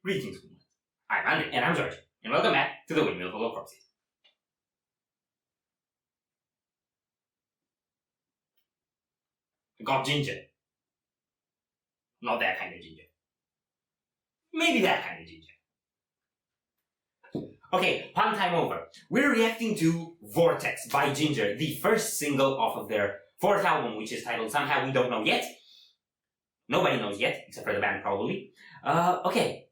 Greetings, Windmill. I'm Andre, and I'm George, and welcome back to the Windmill full of corpses. I got Jinjer. Not that kind of Jinjer. Maybe that kind of Jinjer. Okay, fun time over. We're reacting to Vortex by Jinjer, the first single off of their fourth album, which is titled Somehow We Don't Know Yet. Nobody knows yet, except for the band probably. Okay.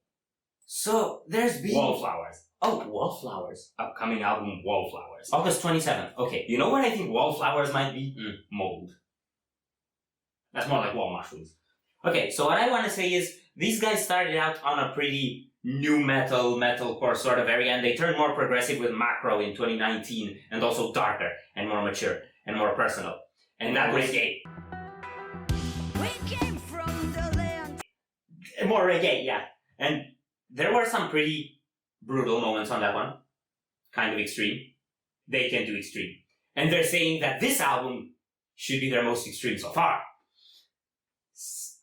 So, there's been... Wallflowers. Oh, Wallflowers. Upcoming album, Wallflowers. August 27th. Okay, you know what I think Wallflowers might be? Mold. That's more like wall mushrooms. Okay, so what I want to say is, these guys started out on a pretty new metalcore sort of area, and they turned more progressive with Macro in 2019, and also darker, and more mature, and more personal. And that was reggae. We came from the land. More reggae, yeah. And there were some pretty brutal moments on that one. Kind of extreme. They can do extreme. And they're saying that this album should be their most extreme so far.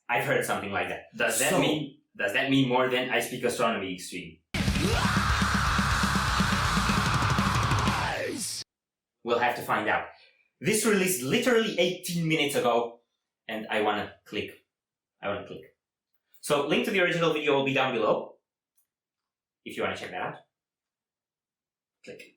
I've heard something like that. Does that mean more than I Speak Astronomy extreme? We'll have to find out. This released literally 18 minutes ago, and I wanna click. So, link to the original video will be down below. If you want to check that out, click.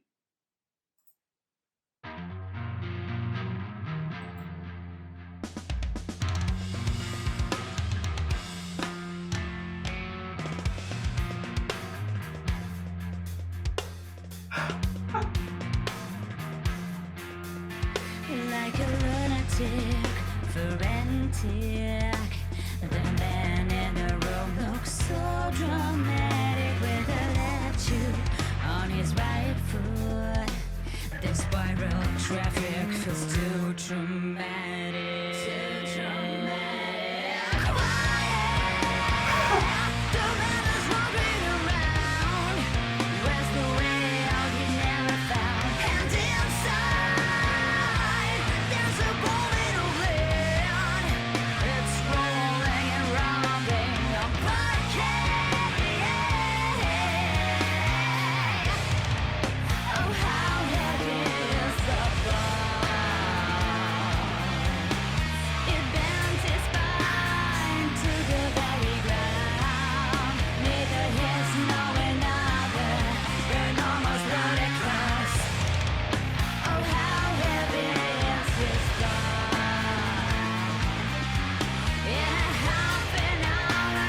Like a lunatic, frantic. The man in the room looks so dramatic with a latitude on his right foot. The spiral traffic feels too dramatic. The man is walking around. Where's the way out he never found? And inside, there's a ball in a land. It's rolling and rounding a parquet. Oh, how heavy is the ball? It bends its spine to the very ground. Neither his nor another, enormous ludicrous. Oh, how heavy is his thought? In a half an hour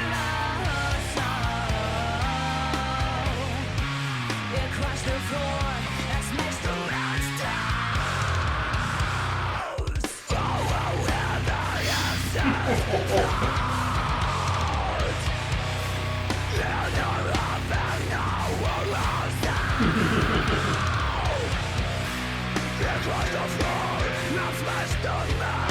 or so, it crushed the floor and smashed the man's toes. Oh, how heavy is his thought? In a half an hour or so, it crushed the floor and smashed the man's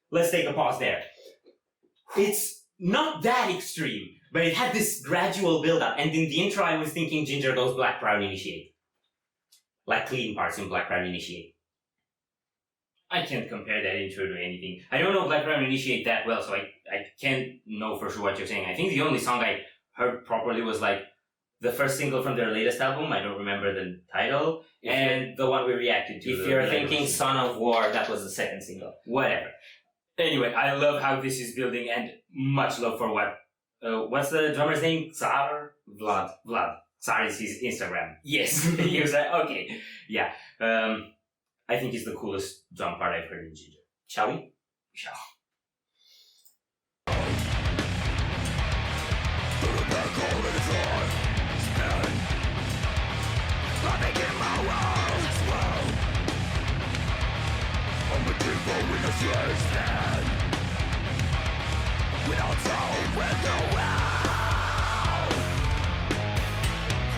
Let's take a pause there. It's not that extreme, but it had this gradual build-up, and in the intro I was thinking Jinjer goes Black Proud Initiate. Like clean parts in Black Proud Initiate. I can't compare that intro to anything. I don't know Black Proud Initiate that well, so I can't know for sure what you're saying. I think the only song I heard properly was like the first single from their latest album, I don't remember the title, and the one we reacted to. If you're thinking Son of War, that was the second single. Whatever. Anyway, I love how this is building, and much love for what's the drummer's name? Tsar? Vlad. Tsar is his Instagram. Yes. He was like, okay. Yeah. I think it's the coolest drum part I've heard in Jinjer. Shall we? Shall. Without sound, with the wow.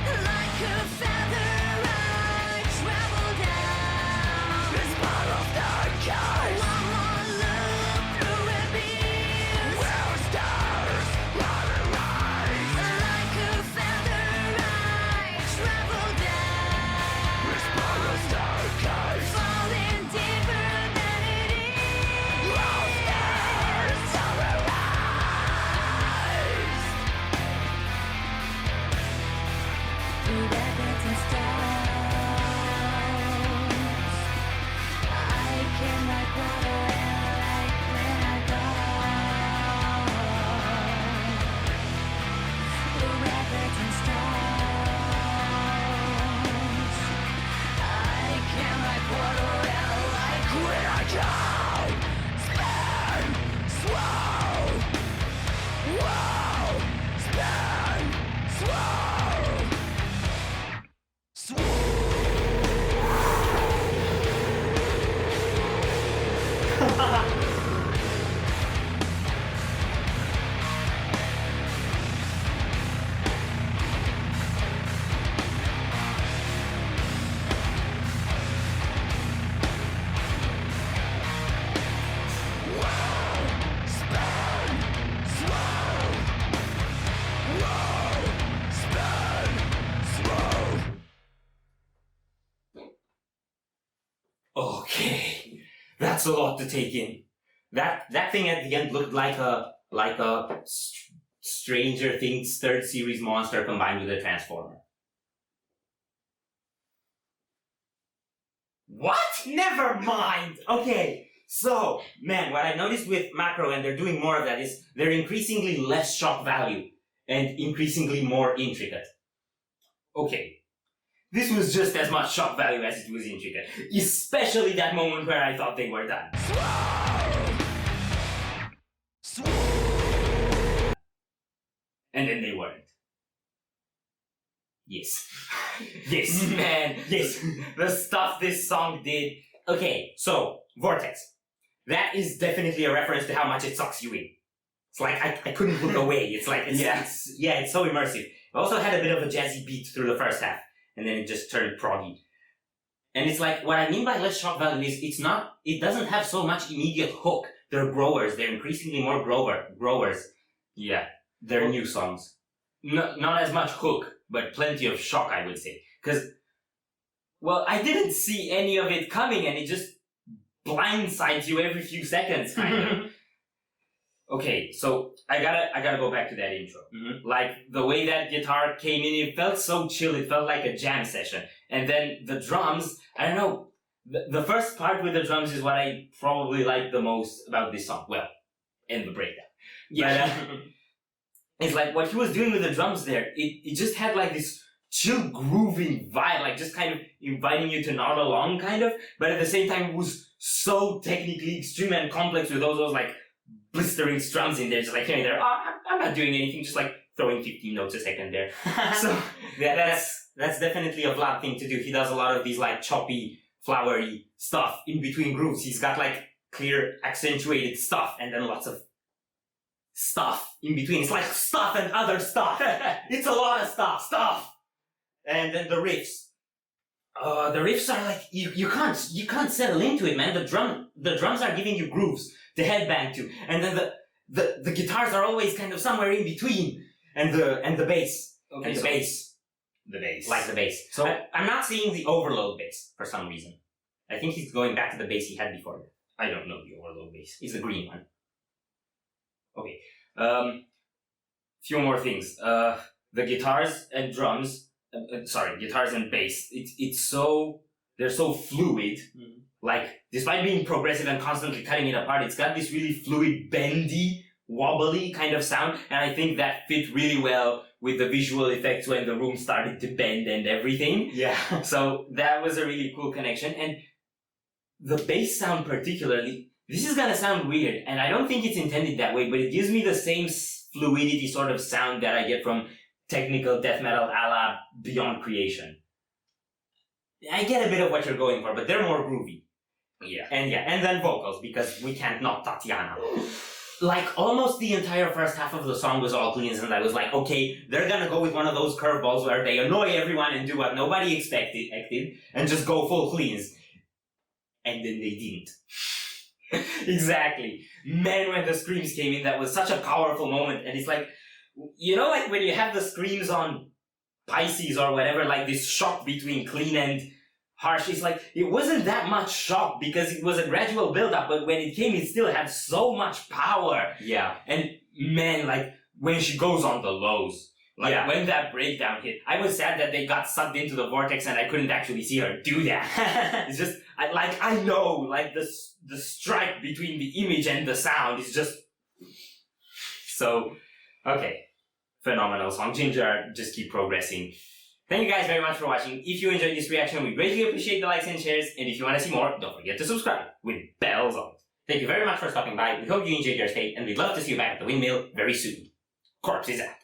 Like a feather, I travel down. It's part of the curse. One more look. That's a lot to take in. That thing at the end looked like a Stranger Things 3rd series monster combined with a Transformer. What? Never mind! Okay, so, man, what I noticed with Macro, and they're doing more of that, is they're increasingly less shock value and increasingly more intricate. Okay, this was just as much shock value as it was intricate. Especially that moment where I thought they were done. And then they weren't. Yes. Yes, man. Yes. The stuff this song did. Okay, so, Vortex. That is definitely a reference to how much it sucks you in. It's like, I couldn't look away. It's like, it's so immersive. It also had a bit of a jazzy beat through the first half. And then it just turned proggy. And it's like, what I mean by less shock value is it doesn't have so much immediate hook. They're growers. They're increasingly more growers. Yeah. They're new songs. Not as much hook, but plenty of shock, I would say. Because, well, I didn't see any of it coming, and it just blindsides you every few seconds, kind of. Okay, so I gotta go back to that intro. Mm-hmm. Like, the way that guitar came in, it felt so chill, it felt like a jam session. And then the drums, I don't know, the first part with the drums is what I probably like the most about this song. Well, and the breakdown. Yeah. But, it's like what he was doing with the drums there, it just had like this chill grooving vibe, like just kind of inviting you to nod along kind of, but at the same time it was so technically extreme and complex with all those like blistering strums in there, just like here and there. Oh, I'm not doing anything, just like throwing 15 notes a second there. So that's definitely a Vlad thing to do. He does a lot of these like choppy, flowery stuff in between grooves. He's got like clear accentuated stuff and then lots of stuff in between. It's like stuff and other stuff. It's a lot of stuff. And then the riffs. The riffs are like you can't settle into it, man. The drums are giving you grooves to headbang to, and then the guitars are always kind of somewhere in between, and the bass. Okay, and the bass. Like the bass. So I'm not seeing the overload bass for some reason. I think he's going back to the bass he had before. I don't know the overload bass. It's the green one. Okay. Few more things. The guitars and drums. Guitars and bass. They're so fluid. Mm-hmm. Like, despite being progressive and constantly cutting it apart, it's got this really fluid, bendy, wobbly kind of sound, and I think that fit really well with the visual effects when the room started to bend and everything. Yeah. So that was a really cool connection, and the bass sound particularly, this is gonna sound weird, and I don't think it's intended that way, but it gives me the same fluidity sort of sound that I get from technical death metal a la Beyond Creation. I get a bit of what you're going for, but they're more groovy. Yeah, and then vocals, because we can't not Tatiana. Like, almost the entire first half of the song was all cleans, and I was like, okay, they're gonna go with one of those curveballs where they annoy everyone and do what nobody expected, and just go full cleans. And then they didn't. Exactly. Man, when the screams came in, that was such a powerful moment, and it's like, you know, like when you have the screams on Pisces or whatever, like this shock between clean and harsh, it's like, it wasn't that much shock because it was a gradual build-up, but when it came, it still had so much power. Yeah. And man, like, when she goes on the lows, like, when that breakdown hit, I was sad that they got sucked into the vortex and I couldn't actually see her do that. It's just, I know, like, the strike between the image and the sound is just... So, okay. Phenomenal song. Jinjer, just keep progressing. Thank you guys very much for watching. If you enjoyed this reaction, we greatly appreciate the likes and shares. And if you want to see more, don't forget to subscribe with bells on. Thank you very much for stopping by. We hope you enjoyed your stay, and we'd love to see you back at the Windmill very soon. Corpse is out.